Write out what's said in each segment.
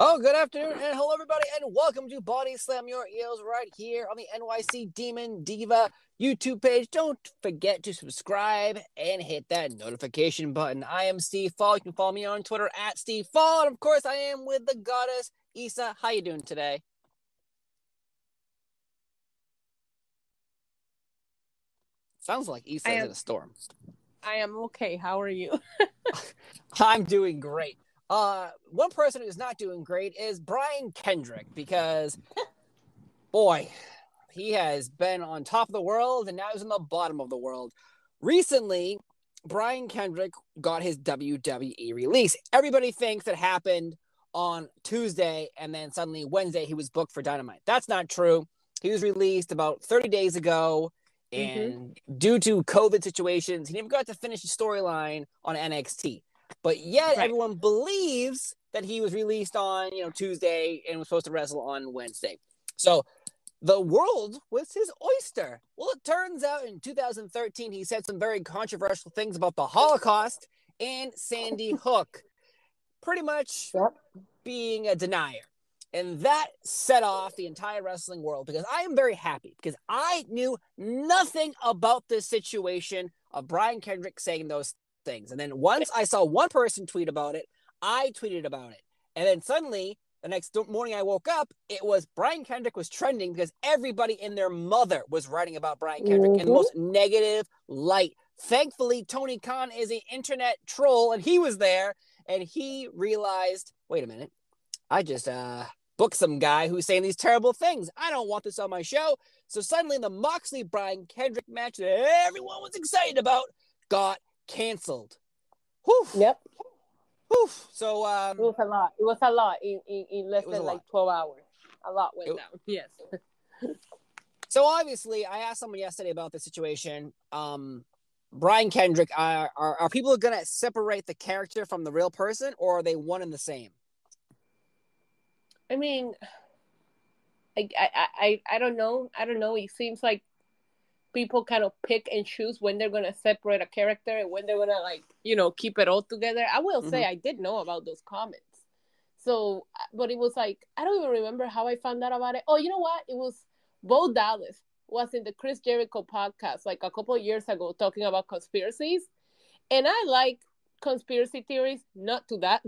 Oh, good afternoon, and hello, everybody, and welcome to Body Slam Your Eels right here on the NYC Demon Diva YouTube page. Don't forget to subscribe and hit that notification button. I am Steve Fall. You can follow me on Twitter at Steve Fall, and of course, I am with the goddess, Issa. How you doing today? Sounds like Issa is in a storm. I am okay. How are you? I'm doing great. One person who's not doing great is Brian Kendrick, because, boy, he has been on top of the world and now he's on the bottom of the world. Recently, Brian Kendrick got his WWE release. Everybody thinks it happened on Tuesday and then suddenly Wednesday he was booked for Dynamite. That's not true. He was released about 30 days ago, and due to COVID situations, he never got to finish the storyline on NXT. But yet everyone believes that he was released on, Tuesday and was supposed to wrestle on Wednesday. So the world was his oyster. Well, it turns out in 2013, he said some very controversial things about the Holocaust and Sandy Hook, pretty much being a denier. And that set off the entire wrestling world, because I am very happy, because I knew nothing about this situation of Brian Kendrick saying those things. And then once I saw one person tweet about it, I tweeted about it. And then suddenly, the next morning I woke up, it was Brian Kendrick was trending because everybody and their mother was writing about Brian Kendrick in the most negative light. Thankfully, Tony Khan is an internet troll, and he was there, and he realized, wait a minute, I just booked some guy who's saying these terrible things. I don't want this on my show. So suddenly the Moxley-Brian Kendrick match that everyone was excited about got canceled. Whew. Yep. Whew. So it was a lot. It was a lot in less than 12 hours. A lot went down. Yes. So obviously, I asked someone yesterday about the situation. Brian Kendrick, are people going to separate the character from the real person, or are they one and the same? I mean, I don't know. I don't know. It seems like people kind of pick and choose when they're going to separate a character and when they're going to, keep it all together. I will say I did know about those comments. So, but it was like, I don't even remember how I found out about it. Oh, you know what? It was Bo Dallas was in the Chris Jericho podcast like a couple of years ago talking about conspiracies. And I like conspiracy theories, not to that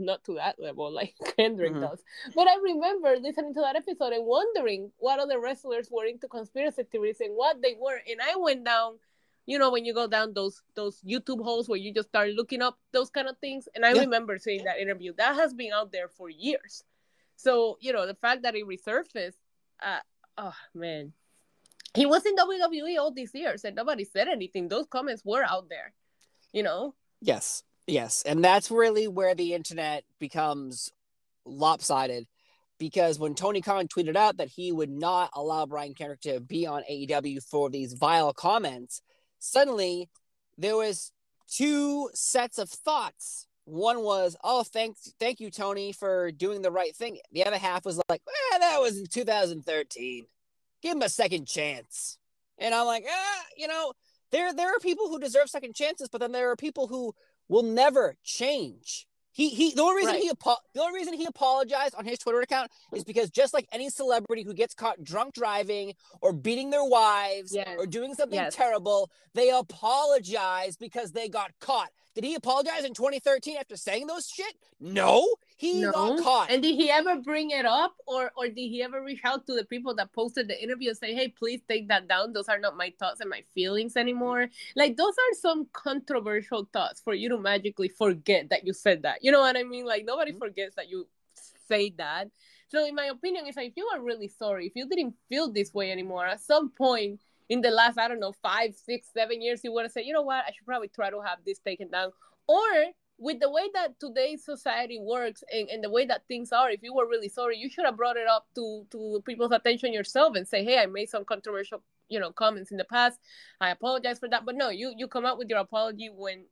level like Kendrick does. But I remember listening to that episode and wondering what other wrestlers were into conspiracy theories and what they were. And I went down, when you go down those YouTube holes where you just start looking up those kind of things. And I remember seeing that interview. That has been out there for years. So, the fact that it resurfaced, oh, man. He was in WWE all these years and nobody said anything. Those comments were out there, Yes, and that's really where the internet becomes lopsided, because when Tony Khan tweeted out that he would not allow Brian Kendrick to be on AEW for these vile comments, suddenly there was two sets of thoughts. One was, oh, thank you, Tony, for doing the right thing. The other half was like, that was in 2013. Give him a second chance. And I'm like, there are people who deserve second chances, but then there are people who will never change. The only reason he apologized on his Twitter account is because, just like any celebrity who gets caught drunk driving or beating their wives or doing something terrible, they apologize because they got caught. Did he apologize in 2013 after saying those shit? No, he got caught. And did he ever bring it up, or did he ever reach out to the people that posted the interview and say, hey, please take that down? Those are not my thoughts and my feelings anymore. Like, those are some controversial thoughts for you to magically forget that you said that. You know what I mean? Like, nobody forgets that you say that. So in my opinion, it's like, if you are really sorry, if you didn't feel this way anymore, at some point in the last, 5, 6, 7 years, you want to say, you know what, I should probably try to have this taken down. Or with the way that today's society works and the way that things are, if you were really sorry, you should have brought it up to people's attention yourself and say, hey, I made some controversial, comments in the past. I apologize for that. But no, you come out with your apology when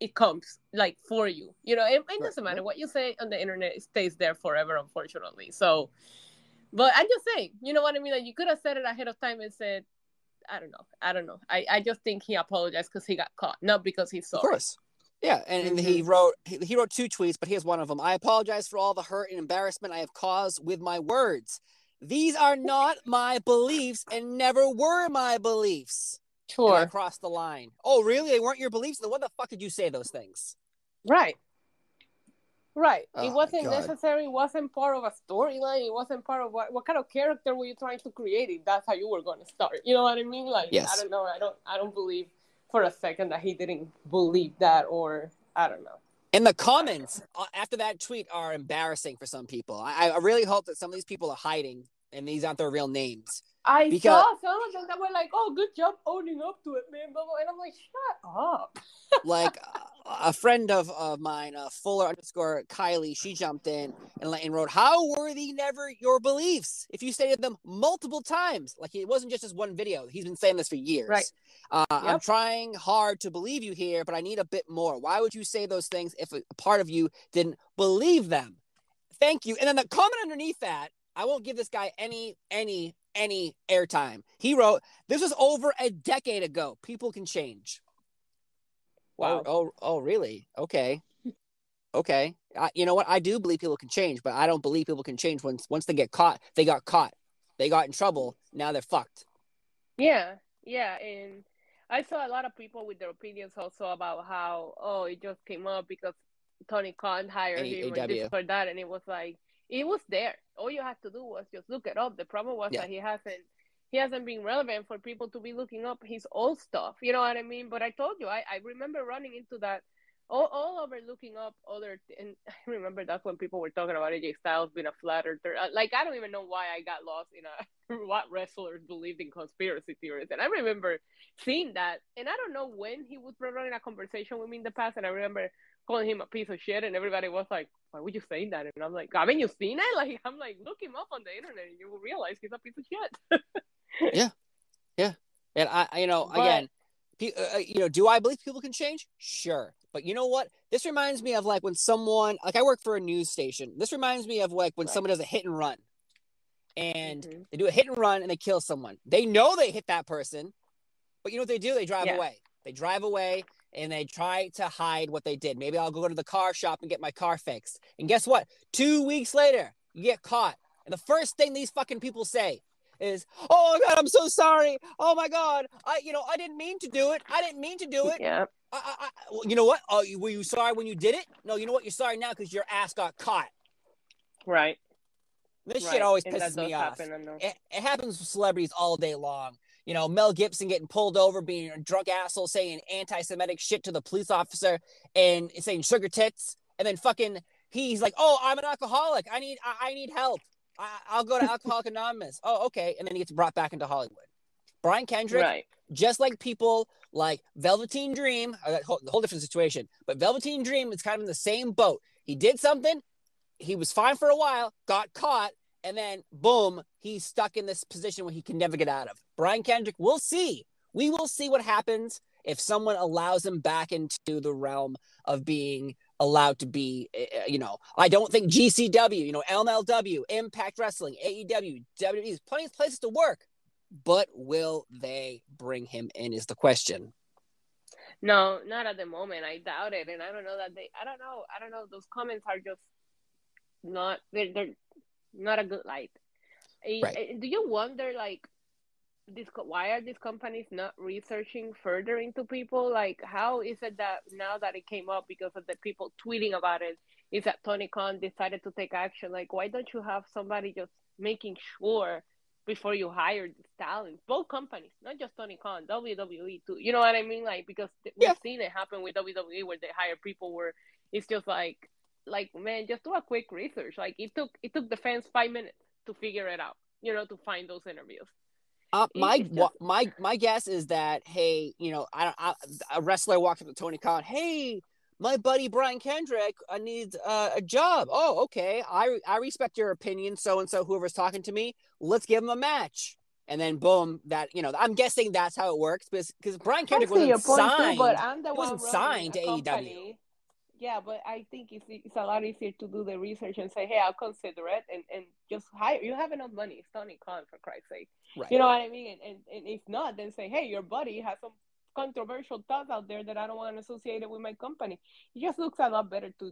it comes, like, for you. It doesn't matter what you say on the internet. It stays there forever, unfortunately. So, but I'm just saying, you know what I mean? Like, you could have said it ahead of time and said, I don't know. I just think he apologized because he got caught, not because he's sorry. Yeah, and he wrote 2 tweets, but here's one of them. I apologize for all the hurt and embarrassment I have caused with my words. These are not my beliefs and never were my beliefs. Sure. And I crossed the line. Oh, really? They weren't your beliefs? Then what the fuck did you say those things? Right. Oh, it wasn't necessary. It wasn't part of a storyline. It wasn't part of what kind of character were you trying to create if that's how you were going to start. You know what I mean? Like, yes. I don't know. I don't believe for a second that he didn't believe that, or I don't know. And the comments after that tweet are embarrassing for some people. I really hope that some of these people are hiding and these aren't their real names. I saw some of them that were like, "Oh, good job owning up to it, man." And I'm like, "Shut up." Like a friend of mine, Fuller_Kylie, she jumped in and wrote, "How were they never your beliefs? If you stated them multiple times, like it wasn't just this one video. He's been saying this for years. Right. Yep. I'm trying hard to believe you here, but I need a bit more. Why would you say those things if a part of you didn't believe them? Thank you." And then the comment underneath that, I won't give this guy any airtime. He wrote, "This was over a decade ago. People can change." Wow. Oh, really? Okay. You know what? I do believe people can change, but I don't believe people can change once they get caught. They got caught. They got in trouble. Now they're fucked. Yeah. And I saw a lot of people with their opinions also about how, it just came up because Tony Khan hired him or this or that. And it was like, it was there. All you had to do was just look it up. The problem was that he hasn't been relevant for people to be looking up his old stuff. You know what I mean? But I told you, I remember running into that all over looking up and I remember that's when people were talking about AJ Styles being a flat earther. Like, I don't even know why I got lost in what wrestlers believed in conspiracy theories. And I remember seeing that. And I don't know when he was running a conversation with me in the past. And I remember calling him a piece of shit, and everybody was like, "Why would you say that?" And I'm like, "Haven't you seen it?" Like, I'm like, look him up on the internet, and you will realize he's a piece of shit. Yeah. And again, do I believe people can change? Sure. But you know what? This reminds me of like when someone, like I work for a news station. This reminds me of like when someone does a hit and run, and they do a hit and run and they kill someone. They know they hit that person, but you know what they do? They drive away. They drive away. And they try to hide what they did. Maybe I'll go to the car shop and get my car fixed. And guess what? 2 weeks later, you get caught. And the first thing these fucking people say is, "Oh, God, I'm so sorry. Oh, my God. I didn't mean to do it. I didn't mean to do it." Yeah. You know what? Oh, were you sorry when you did it? No, you know what? You're sorry now because your ass got caught. Right. This shit always pisses me off. It happens with celebrities all day long. You know, Mel Gibson getting pulled over, being a drunk asshole, saying anti-Semitic shit to the police officer and saying sugar tits. And then fucking, he's like, "Oh, I'm an alcoholic. I need help. I'll go to Alcoholics Anonymous." Oh, okay. And then he gets brought back into Hollywood. Brian Kendrick, just like people like Velveteen Dream, a whole different situation. But Velveteen Dream is kind of in the same boat. He did something. He was fine for a while, got caught. And then, boom, he's stuck in this position where he can never get out of. Brian Kendrick, we'll see. We will see what happens if someone allows him back into the realm of being allowed to be, I don't think GCW, MLW, Impact Wrestling, AEW, WWE, plenty of places to work. But will they bring him in is the question. No, not at the moment. I doubt it. And I don't know that I don't know. Those comments are just not, they're not a good light. Right. Do you wonder, like, why are these companies not researching further into people? Like, how is it that now that it came up because of the people tweeting about it, is that Tony Khan decided to take action? Like, why don't you have somebody just making sure before you hire these talents? Both companies, not just Tony Khan, WWE too. You know what I mean? Like, because we've seen it happen with WWE where they hire people where it's just like, man, just do a quick research. Like, it took the fans 5 minutes to figure it out, to find those interviews. My guess is that, hey, a wrestler walked up to Tony Khan, "Hey, my buddy Brian Kendrick needs a job. Oh, okay. I respect your opinion, so-and-so, whoever's talking to me. Let's give him a match." And then, boom, I'm guessing that's how it works because Brian Kendrick wasn't signed. But I'm the he wasn't signed to AEW. Yeah, but I think it's a lot easier to do the research and say, "Hey, I'll consider it," and just hire. You have enough money. It's Tony Khan, for Christ's sake. Right. You know what I mean? And if not, then say, "Hey, your buddy has some controversial thoughts out there that I don't want to associate it with my company. It just looks a lot better to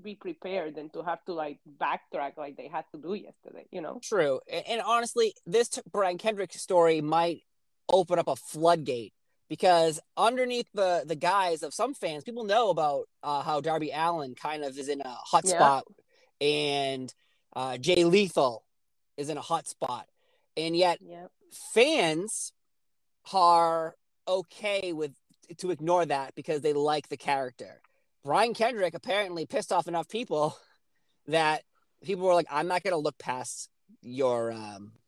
be prepared than to have to like backtrack like they had to do yesterday, you know? True. And honestly, this Brian Kendrick story might open up a floodgate because underneath the guise of some fans, people know about how Darby Allin kind of is in a hot spot, and Jay Lethal is in a hot spot. And yet fans are okay to ignore that because they like the character. Brian Kendrick apparently pissed off enough people that people were like, I'm not going to look past your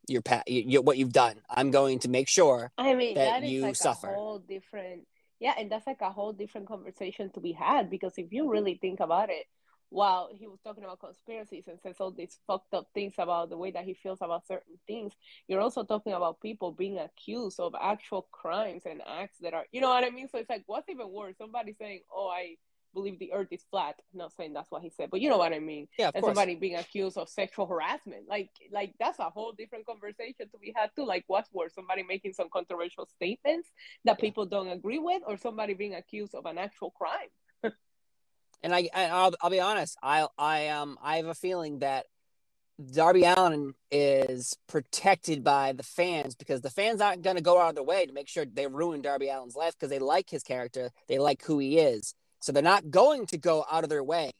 what you've done. I'm going to make sure that you like suffer. A whole different, and that's like a whole different conversation to be had, because if you really think about it, while he was talking about conspiracies and says all these fucked up things about the way that he feels about certain things, you're also talking about people being accused of actual crimes and acts that are, you know what I mean? So it's like, what's even worse? Somebody saying, oh, I believe the earth is flat. I'm not saying that's what he said, but you know what I mean? Yeah, of and course. Somebody being accused of sexual harassment. Like that's a whole different conversation to be had too. Like, what's worse? Somebody making some controversial statements that people don't agree with, or somebody being accused of an actual crime? And I'll be honest. I have a feeling that Darby Allin is protected by the fans because the fans aren't going to go out of their way to make sure they ruin Darby Allin's life because they like his character, they like who he is, so they're not going to go out of their way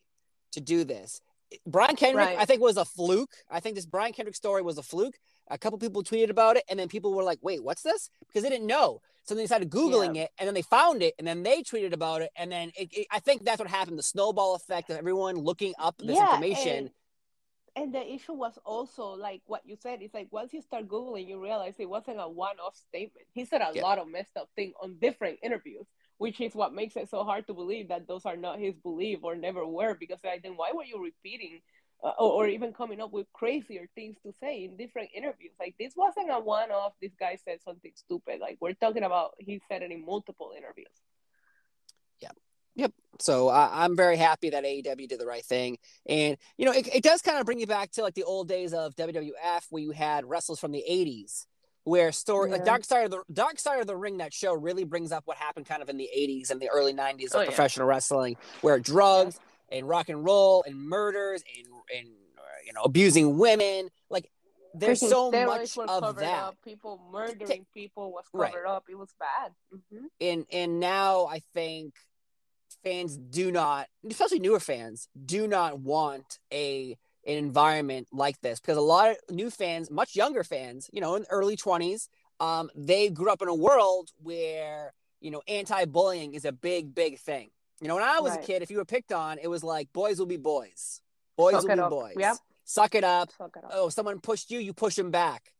to do this. Brian Kendrick, I think, was a fluke. I think this Brian Kendrick story was a fluke. A couple people tweeted about it, and then people were like, "Wait, what's this?" Because they didn't know. So they started Googling it, and then they found it, and then they tweeted about it, and then I think that's what happened, the snowball effect of everyone looking up this information. And the issue was also, like what you said, it's like once you start Googling, you realize it wasn't a one-off statement. He said a lot of messed up things on different interviews, which is what makes it so hard to believe that those are not his belief or never were, because then why were you repeating or even coming up with crazier things to say in different interviews? Like, this wasn't a one-off, this guy said something stupid. Like, we're talking about he said it in multiple interviews. Yep. So I'm very happy that AEW did the right thing. And, you know, it does kind of bring you back to like the old days of WWF where you had wrestlers from the 80s where like Dark Side of the Ring, that show really brings up what happened kind of in the 80s and the early 90s of professional wrestling, where drugs and rock and roll and murders and you know, abusing women, like there's so much of that. Up. People murdering people was covered up. It was bad. And now I think fans do not, especially newer fans, do not want an environment like this, because a lot of new fans, much younger fans, you know, in the early 20s, they grew up in a world where, you know, anti-bullying is a big thing. You know, when I was a kid, if you were picked on, it was like boys will be boys. Boys will be boys. Yep. Suck it up. Oh, someone pushed you, you push them back.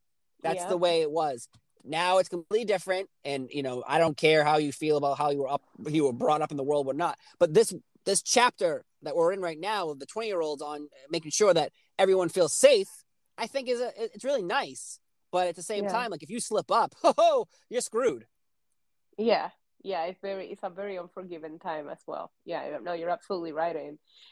That's the way it was. Now it's completely different, and you know, I don't care how you feel about how you were brought up in the world or not. But this chapter that we're in right now of the 20-year-olds on making sure that everyone feels safe, I think it's really nice. But at the same time, like if you slip up, you're screwed. Yeah, it's a very unforgiving time as well. Yeah, no, you're absolutely right,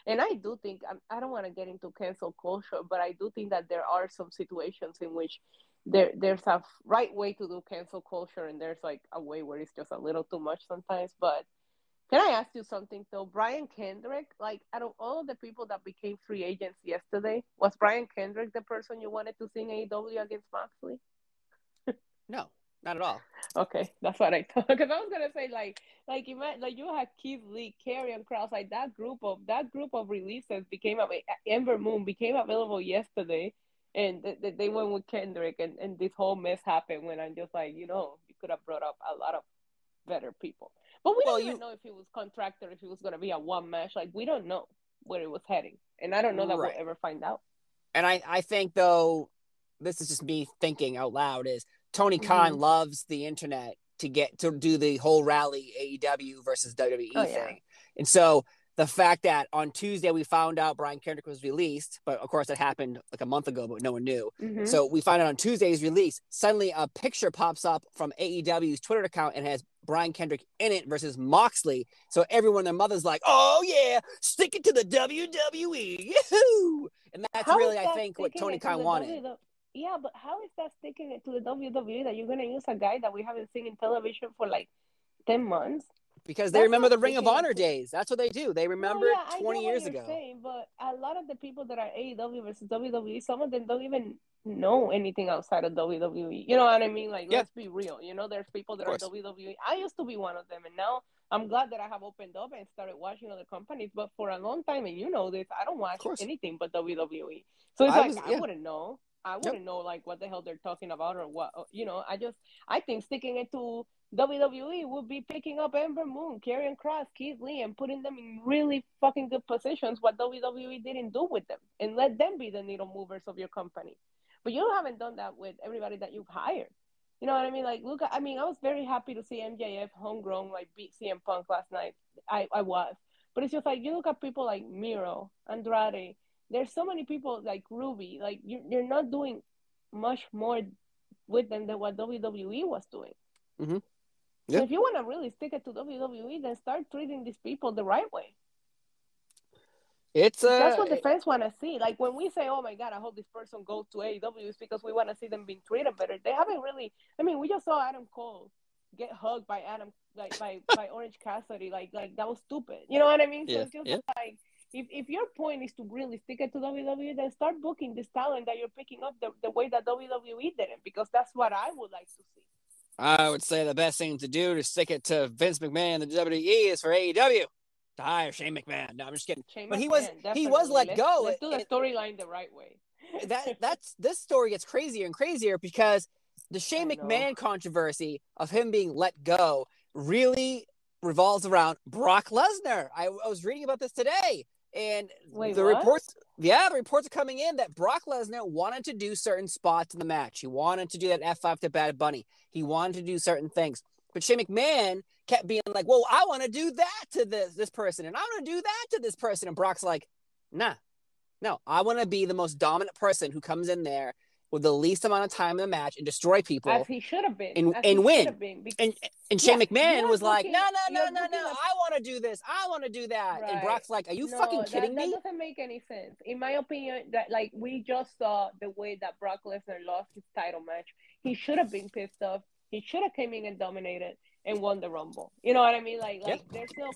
and I do think I don't want to get into cancel culture, but I do think that there are some situations in which there's a right way to do cancel culture, and there's like a way where it's just a little too much sometimes. But can I ask you something though? Brian Kendrick, like out of all of the people that became free agents yesterday, was Brian Kendrick the person you wanted to see in AEW against Moxley? No, not at all. Okay, that's what I thought. Because I was gonna say like you had Keith Lee, Karrion Kross, like that group of releases Ember Moon became available yesterday. And they went with Kendrick, and this whole mess happened when I'm just like, you know, you could have brought up a lot of better people. But we don't even know if he was contracted, if it was going to be a one match. Like, we don't know where it was heading. And I don't know that we'll ever find out. And I think, though, this is just me thinking out loud, is Tony Khan loves the internet to do the whole rally AEW versus WWE thing. And so the fact that on Tuesday we found out Brian Kendrick was released, but of course it happened like a month ago, but no one knew. So we find out on Tuesday's release, suddenly a picture pops up from AEW's Twitter account and has Brian Kendrick in it versus Moxley. So everyone, their mother's like, oh yeah, stick it to the WWE. Yahoo! And that's really, I think, what Tony Khan wanted. Yeah, but how is that sticking it to the WWE that you're going to use a guy that we haven't seen in television for like 10 months. Because they remember the Ring of Honor days. That's what they do. They remember 20 years ago. Saying, but a lot of the people that are AEW versus WWE, some of them don't even know anything outside of WWE. You know what I mean? Like, let's be real. You know, there's people that are WWE. I used to be one of them, and now I'm glad that I have opened up and started watching other companies. But for a long time, and you know this, I don't watch anything but WWE. So it's I wouldn't know. I wouldn't know like what the hell they're talking about or what. You know, I think sticking it to WWE would be picking up Ember Moon, Karrion Kross, Keith Lee, and putting them in really fucking good positions, what WWE didn't do with them, and let them be the needle movers of your company. But you haven't done that with everybody that you've hired. You know what I mean? Like, look, I mean, I was very happy to see MJF homegrown, like, beat CM Punk last night. I was. But it's just like, you look at people like Miro, Andrade, there's so many people like Ruby, like, you're not doing much more with them than what WWE was doing. Mm-hmm. So if you want to really stick it to WWE, then start treating these people the right way. That's what the fans want to see. Like when we say, "Oh my God, I hope this person goes to AEW," it's because we want to see them being treated better. They haven't really. I mean, we just saw Adam Cole get hugged by by Orange Cassidy. Like that was stupid. You know what I mean? So it's just like if your point is to really stick it to WWE, then start booking this talent that you're picking up the way that WWE didn't, because that's what I would like to see. I would say the best thing to do to stick it to Vince McMahon and the WWE is for AEW to hire Shane McMahon. No, I'm just kidding. But he was let go. Let's do the storyline the right way. This story gets crazier and crazier because the Shane McMahon controversy of him being let go really revolves around Brock Lesnar. I was reading about this today. And the reports are coming in that Brock Lesnar wanted to do certain spots in the match. He wanted to do that F5 to Bad Bunny. He wanted to do certain things. But Shane McMahon kept being like, well, I want to do that to this person, and I want to do that to this person. And Brock's like, no, I want to be the most dominant person who comes in there with the least amount of time in the match and destroy people. As he should have been. And win. And Shane McMahon was like, no, I want to do this. I want to do that. Right. And Brock's like, are you fucking kidding me? That doesn't make any sense. In my opinion, that like we just saw the way that Brock Lesnar lost his title match. He should have been pissed off. He should have came in and dominated and won the Rumble. You know what I mean? Like there's no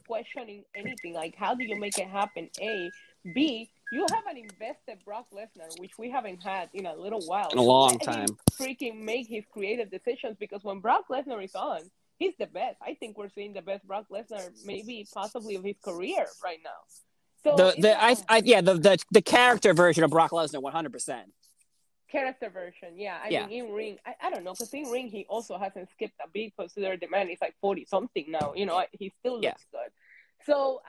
questioning anything. Like, how do you make it happen? A. B. You haven't invested Brock Lesnar, which we haven't had in a little while. In a long time. Freaking make his creative decisions, because when Brock Lesnar is on, he's the best. I think we're seeing the best Brock Lesnar, maybe possibly of his career right now. So the character version of Brock Lesnar, 100%. Character version, yeah. I mean, in ring, I don't know, because in ring he also hasn't skipped a beat. Consider the man is like 40 something now. You know, he still looks good. So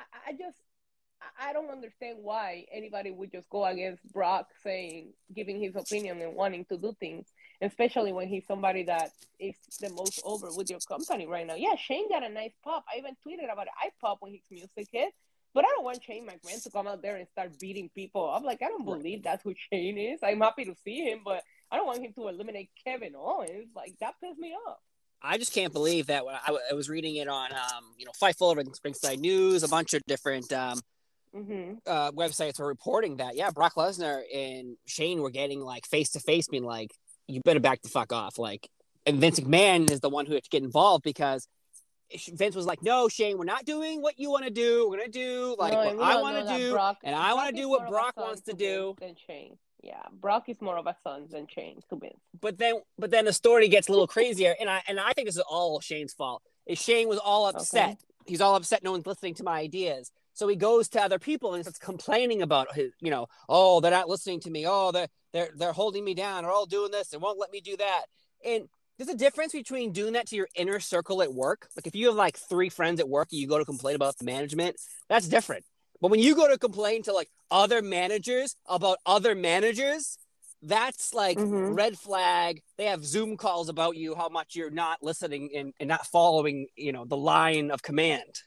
I don't understand why anybody would just go against Brock giving his opinion and wanting to do things, especially when he's somebody that is the most over with your company right now. Yeah, Shane got a nice pop. I even tweeted about it. I pop when his music hit, but I don't want Shane McMahon to come out there and start beating people up. Like, I don't believe that's who Shane is. I'm happy to see him, but I don't want him to eliminate Kevin Owens. Like, that pissed me off. I just can't believe that. When I was reading it on, Fightful, Ringside News, a bunch of different websites were reporting that, Brock Lesnar and Shane were getting like face to face, being like, you better back the fuck off. Like, and Vince McMahon is the one who had to get involved, because Vince was like, no, Shane, we're not doing what you want to do. We're going to do like what I want to do. And I want to do what Brock wants to do. Than Shane. Yeah, Brock is more of a son than Shane to Vince. But then the story gets a little crazier, and I think this is all Shane's fault. Shane was all upset. Okay. He's all upset no one's listening to my ideas. So he goes to other people and starts complaining about his, oh, they're not listening to me. Oh, they're holding me down. They're all doing this. They won't let me do that. And there's a difference between doing that to your inner circle at work. Like if you have like 3 friends at work and you go to complain about the management, that's different. But when you go to complain to like other managers about other managers, that's like red flag. They have Zoom calls about you, how much you're not listening and not following, the line of command.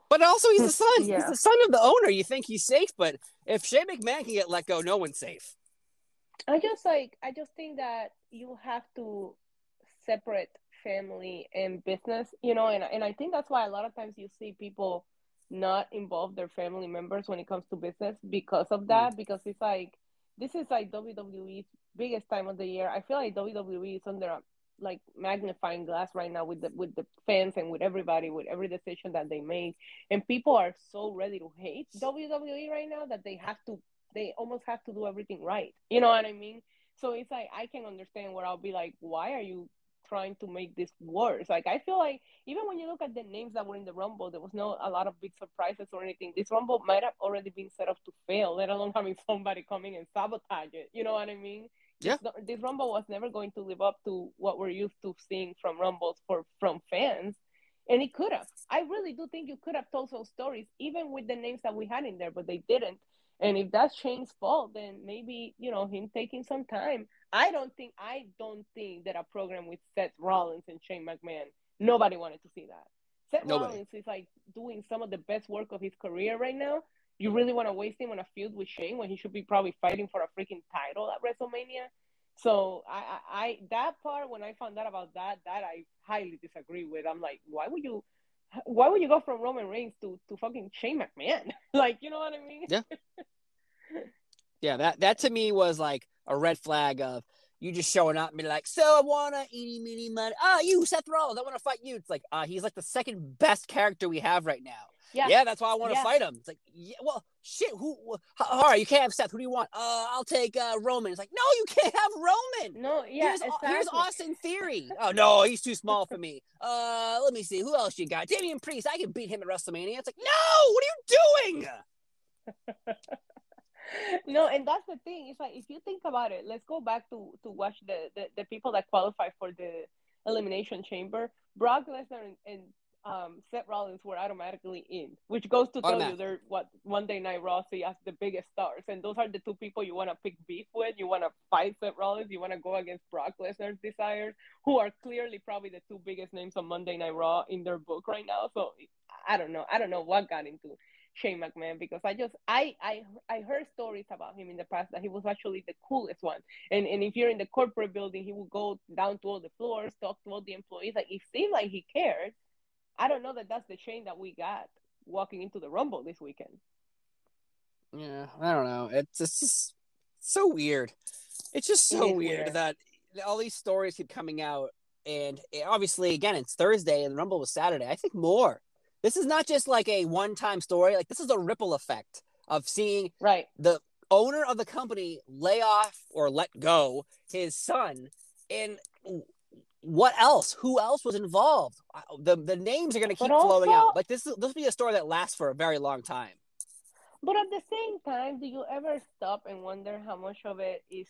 But also he's the son. Yeah. He's the son of the owner. You think he's safe, but if Shane McMahon can get let go, no one's safe. I just think that you have to separate family and business, and I think that's why a lot of times you see people not involve their family members when it comes to business because of that, because it's like, this is like WWE's biggest time of the year. I feel like WWE is under like magnifying glass right now with the fans and with everybody, with every decision that they make. And people are so ready to hate WWE right now that they almost have to do everything right. You know what I mean? So it's like, I can understand where I'll be like, why are you trying to make this worse? Like, I feel like even when you look at the names that were in the Rumble, there was no a lot of big surprises or anything. This Rumble might have already been set up to fail, let alone having somebody coming and sabotage it. You know what I mean? Yeah. This Rumble was never going to live up to what we're used to seeing from Rumbles from fans. And it could have. I really do think you could have told those stories, even with the names that we had in there, but they didn't. And if that's Shane's fault, then maybe, him taking some time. I don't think that a program with Seth Rollins and Shane McMahon, nobody wanted to see that. Seth Rollins is like doing some of the best work of his career right now. You really want to waste him on a feud with Shane when he should be probably fighting for a freaking title at WrestleMania? So I that part, when I found out about that I highly disagree with. I'm like, why would you go from Roman Reigns to fucking Shane McMahon? Like, you know what I mean? Yeah. Yeah, that to me was like a red flag of you just showing up and be like, so I wanna eeny meeny money. You Seth Rollins, I want to fight you. It's like, he's like the second best character we have right now. Yeah, that's why I want to fight him. It's like, yeah, well, shit. All right, you can't have Seth. Who do you want? I'll take Roman. It's like, no, you can't have Roman. No, yeah, here's Austin Theory. Oh no, he's too small for me. Let me see, who else you got? Damian Priest. I can beat him at WrestleMania. It's like, no, what are you doing? No, and that's the thing. It's like, if you think about it, let's go back to watch the people that qualify for the Elimination Chamber. Brock Lesnar and Seth Rollins were automatically in, which goes to tell you they're Monday Night Raw see as the biggest stars, and those are the two people you want to pick beef with. You want to fight Seth Rollins, you want to go against Brock Lesnar's desires, who are clearly probably the two biggest names on Monday Night Raw in their book right now. So I don't know what got into Shane McMahon, because I heard stories about him in the past that he was actually the coolest one, and if you're in the corporate building, he would go down to all the floors, talk to all the employees. Like, it seemed like he cared. I don't know that that's the Shane that we got walking into the Rumble this weekend. Yeah, I don't know. It's just so weird. It's just so weird that all these stories keep coming out, and obviously, again, it's Thursday and the Rumble was Saturday. I think more. This is not just like a one-time story. Like, this is a ripple effect of seeing the owner of the company lay off or let go his son, and what else? Who else was involved? The names are going to keep flowing out. Like, this will be a story that lasts for a very long time. But at the same time, do you ever stop and wonder how much of it is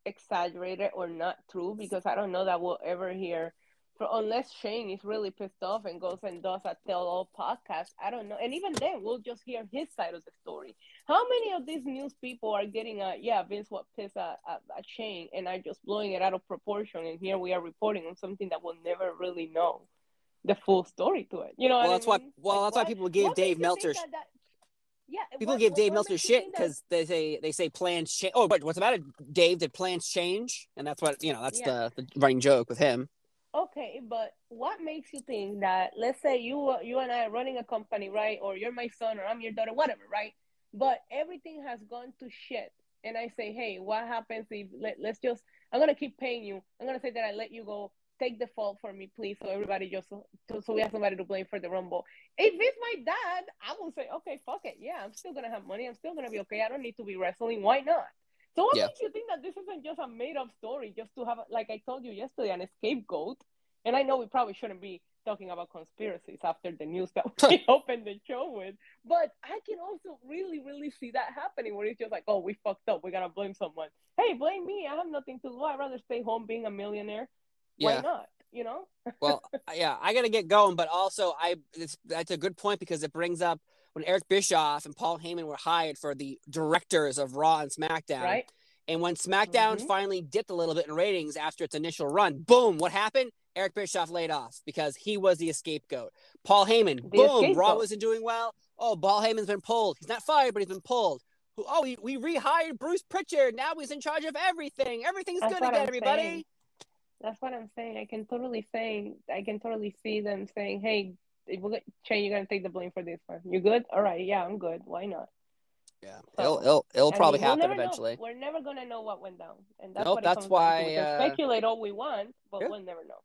exaggerated or not true? Because I don't know that we'll ever hear, unless Shane is really pissed off and goes and does a tell-all podcast. I don't know. And even then, we'll just hear his side of the story. How many of these news people are getting Vince what pissed at Shane, and are just blowing it out of proportion, and here we are reporting on something that we'll never really know the full story to it. You know what I mean? That's why people give Dave Meltzer people give Dave Meltzer shit, because they say plans change. Oh, but what's the matter, Dave? Did plans change? And that's what, that's the running joke with him. Okay, but what makes you think that, let's say you and I are running a company, right? Or you're my son, or I'm your daughter, whatever, right? But everything has gone to shit. And I say, hey, what happens if, I'm going to keep paying you. I'm going to say that I let you go. Take the fault for me, please. So everybody so we have somebody to blame for the Rumble. If it's my dad, I will say, okay, fuck it. Yeah, I'm still going to have money. I'm still going to be okay. I don't need to be wrestling. Why not? So what makes you think that this isn't just a made-up story, just to have, like I told you yesterday, an scapegoat? And I know we probably shouldn't be talking about conspiracies after the news that we opened the show with, but I can also really, really see that happening, where it's just like, oh, we fucked up. We got to blame someone. Hey, blame me. I have nothing to do. I'd rather stay home being a millionaire. Why not? Well, I got to get going, but also that's a good point, because it brings up when Eric Bischoff and Paul Heyman were hired for the directors of Raw and SmackDown. Right. And when SmackDown finally dipped a little bit in ratings after its initial run, boom, what happened? Eric Bischoff laid off because he was the scapegoat. Paul Heyman, boom, Raw wasn't doing well. Oh, Paul Heyman's been pulled. He's not fired, but he's been pulled. Oh, we rehired Bruce Pritchard. Now he's in charge of everything. Everything's good again, everybody. That's what I'm saying. I can totally see them saying, hey, Shane, you're going to take the blame for this one. You good? All right. Yeah, I'm good. Why not? Yeah. So, will probably happen we'll eventually. We're never gonna know what went down, and that's Nope, what it that's comes why, down to. We can speculate all we want, but yeah. we'll never know.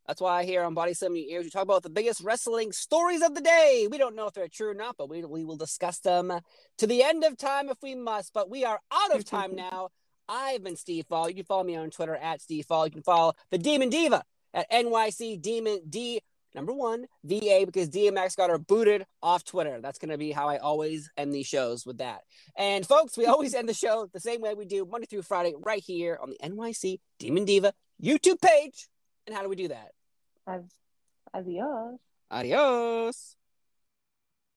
That's why here on Body Slam Your Ears, we talk about the biggest wrestling stories of the day. We don't know if they're true or not, but we will discuss them to the end of time if we must. But we are out of time now. I've been Steve Fall. You can follow me on Twitter at Steve Fall. You can follow the Demon Diva at NYC Demon D #1 VA, because DMX got her booted off Twitter. That's going to be how I always end these shows, with that. And folks, we always end the show the same way we do Monday through Friday, right here on the NYC Demon Diva YouTube page. And how do we do that? Adios. Adios.